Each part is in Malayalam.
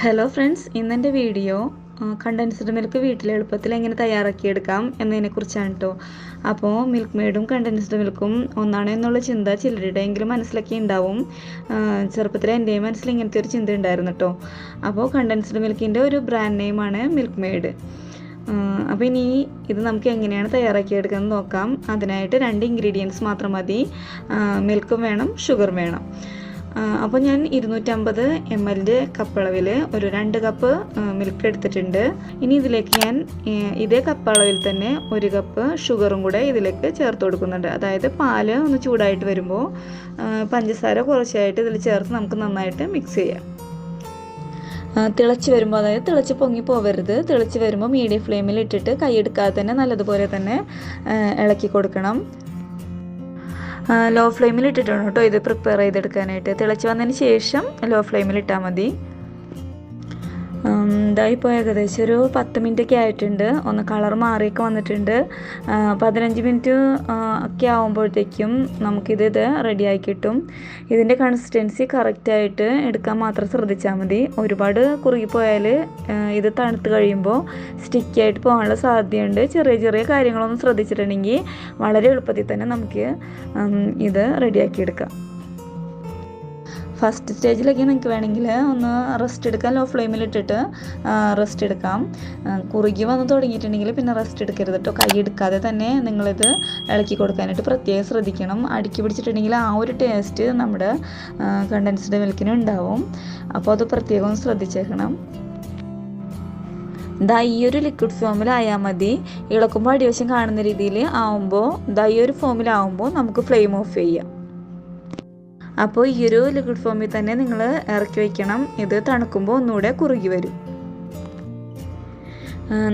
ഹലോ ഫ്രണ്ട്സ്, ഇന്നെൻ്റെ വീഡിയോ കണ്ടൻസ്ഡ് മിൽക്ക് വീട്ടിൽ എളുപ്പത്തിൽ എങ്ങനെ തയ്യാറാക്കിയെടുക്കാം എന്നതിനെക്കുറിച്ചാണ് കേട്ടോ. അപ്പോൾ മിൽക്ക് മെയ്ഡും കണ്ടൻസ്ഡ് മിൽക്കും ഒന്നാണ് എന്നുള്ള ചിന്ത ചിലരുടെയെങ്കിലും മനസ്സിലൊക്കെ ഉണ്ടാവും. ചെറുപ്പത്തിൽ എൻ്റെയും മനസ്സിൽ ഇങ്ങനത്തെ ഒരു ചിന്ത ഉണ്ടായിരുന്നു കേട്ടോ. അപ്പോൾ കണ്ടൻസ്ഡ് മിൽക്കിൻ്റെ ഒരു ബ്രാൻഡ് നെയിമാണ് മിൽക്ക് മെയ്ഡ്. അപ്പോൾ ഇനി ഇത് നമുക്ക് എങ്ങനെയാണ് തയ്യാറാക്കിയെടുക്കുന്നത് നോക്കാം. അതിനായിട്ട് 2 ഇൻഗ്രീഡിയൻസ് മാത്രം മതി. മിൽക്കും വേണം, ഷുഗർ വേണം. അപ്പോൾ ഞാൻ 250 ml കപ്പളവിൽ ഒരു 2 കപ്പ് മിൽക്ക് എടുത്തിട്ടുണ്ട്. ഇനി ഇതിലേക്ക് ഞാൻ ഇതേ കപ്പളവിൽ തന്നെ 1 കപ്പ് ഷുഗറും കൂടെ ഇതിലേക്ക് ചേർത്ത് കൊടുക്കുന്നുണ്ട്. അതായത് പാല് ഒന്ന് ചൂടായിട്ട് വരുമ്പോൾ പഞ്ചസാര കുറച്ചായിട്ട് ഇതിൽ ചേർത്ത് നമുക്ക് നന്നായിട്ട് മിക്സ് ചെയ്യാം. തിളച്ച് വരുമ്പോൾ, അതായത് തിളച്ച് പൊങ്ങി പോവരുത്, തിളച്ച് വരുമ്പോൾ മീഡിയം ഫ്ലെയിമിൽ ഇട്ടിട്ട് കൈയെടുക്കാതെ തന്നെ നല്ലതുപോലെ തന്നെ ഇളക്കി കൊടുക്കണം. ലോ ഫ്ലെയിമിൽ ഇട്ടിട്ടാണ് കേട്ടോ ഇത് പ്രിപ്പയർ ചെയ്തെടുക്കാനായിട്ട്. തിളച്ച് വന്നതിന് ശേഷം ലോ ഫ്ലെയിമിൽ ഇട്ടാൽ മതി. ഇതായിപ്പോൾ ഏകദേശം ഒരു 10 മിനിറ്റൊക്കെ ആയിട്ടുണ്ട്. ഒന്ന് കളർ മാറിയൊക്കെ വന്നിട്ടുണ്ട്. 15 മിനിറ്റ് ഒക്കെ ആകുമ്പോഴത്തേക്കും നമുക്കിത് റെഡിയായി കിട്ടും. ഇതിൻ്റെ കൺസിസ്റ്റൻസി കറക്റ്റായിട്ട് എടുക്കാൻ മാത്രം ശ്രദ്ധിച്ചാൽ മതി. ഒരുപാട് കുറുകിപ്പോയാൽ ഇത് തണുത്ത് കഴിയുമ്പോൾ സ്റ്റിക്കായിട്ട് പോകാനുള്ള സാധ്യതയുണ്ട്. ചെറിയ ചെറിയ കാര്യങ്ങളൊന്നും ശ്രദ്ധിച്ചിട്ടുണ്ടെങ്കിൽ വളരെ എളുപ്പത്തിൽ തന്നെ നമുക്ക് ഇത് റെഡിയാക്കിയെടുക്കാം. ഫസ്റ്റ് സ്റ്റേജിലൊക്കെ നിങ്ങൾക്ക് വേണമെങ്കിൽ ഒന്ന് റെസ്റ്റ് എടുക്കാം. ലോ ഫ്ലെയിമിൽ ഇട്ടിട്ട് റെസ്റ്റ് എടുക്കാം. കുറുകി വന്ന് തുടങ്ങിയിട്ടുണ്ടെങ്കിൽ പിന്നെ റെസ്റ്റ് എടുക്കരുത് കേട്ടോ. കൈ എടുക്കാതെ തന്നെ നിങ്ങളിത് ഇളക്കി കൊടുക്കാനായിട്ട് പ്രത്യേകം ശ്രദ്ധിക്കണം. അടുക്കി പിടിച്ചിട്ടുണ്ടെങ്കിൽ ആ ഒരു ടേസ്റ്റ് നമ്മുടെ കണ്ടൻസ്ഡ് മിൽക്കിന് ഉണ്ടാവും. അപ്പോൾ അത് പ്രത്യേകം ശ്രദ്ധിച്ചേക്കണം. ഈ ഒരു ലിക്വിഡ് ഫോമിലായാൽ മതി. ഇളക്കുമ്പോൾ അടിവശം കാണുന്ന രീതിയിൽ ആവുമ്പോൾ ഈ ഒരു ഫോമിലാവുമ്പോൾ നമുക്ക് ഫ്ലെയിം ഓഫ് ചെയ്യാം. അപ്പോൾ ഈ ഒരു ലിക്വിഡ് ഫോമിൽ തന്നെ നിങ്ങൾ ഇറക്കി വയ്ക്കണം. ഇത് തണുക്കുമ്പോൾ ഒന്നുകൂടെ കുറുകി വരും.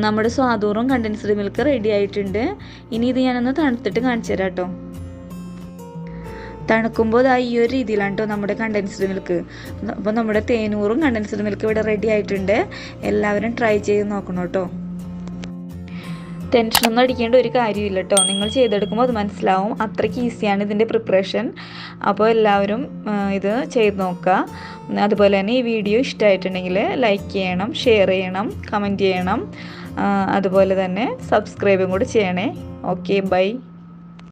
നമ്മുടെ സ്വാദൂറും കണ്ടൻസ്ഡ് മിൽക്ക് റെഡി ആയിട്ടുണ്ട്. ഇനി ഇത് ഞാനൊന്ന് തണുത്തിട്ട് കാണിച്ചു തരാം കേട്ടോ. തണുക്കുമ്പോൾ ഈ ഒരു രീതിയിലാണ് കേട്ടോ നമ്മുടെ കണ്ടൻസ്ഡ് മിൽക്ക്. അപ്പോൾ നമ്മുടെ തേനൂറും കണ്ടൻസ്ഡ് മിൽക്ക് ഇവിടെ റെഡി ആയിട്ടുണ്ട്. എല്ലാവരും ട്രൈ ചെയ്ത് നോക്കണം കേട്ടോ. ടെൻഷനൊന്നും അടിക്കേണ്ട ഒരു കാര്യമില്ല കേട്ടോ. നിങ്ങൾ ചെയ്തെടുക്കുമ്പോൾ അത് മനസ്സിലാവും. അത്രയ്ക്ക് ഈസിയാണ് ഇതിൻ്റെ പ്രിപ്പറേഷൻ. അപ്പോൾ എല്ലാവരും ഇത് ചെയ്ത് നോക്കുക. അതുപോലെ തന്നെ ഈ വീഡിയോ ഇഷ്ടമായിട്ടുണ്ടെങ്കിൽ ലൈക്ക് ചെയ്യണം, ഷെയർ ചെയ്യണം, കമൻറ്റ് ചെയ്യണം. അതുപോലെ തന്നെ സബ്സ്ക്രൈബും കൂടി ചെയ്യണേ. Okay, by.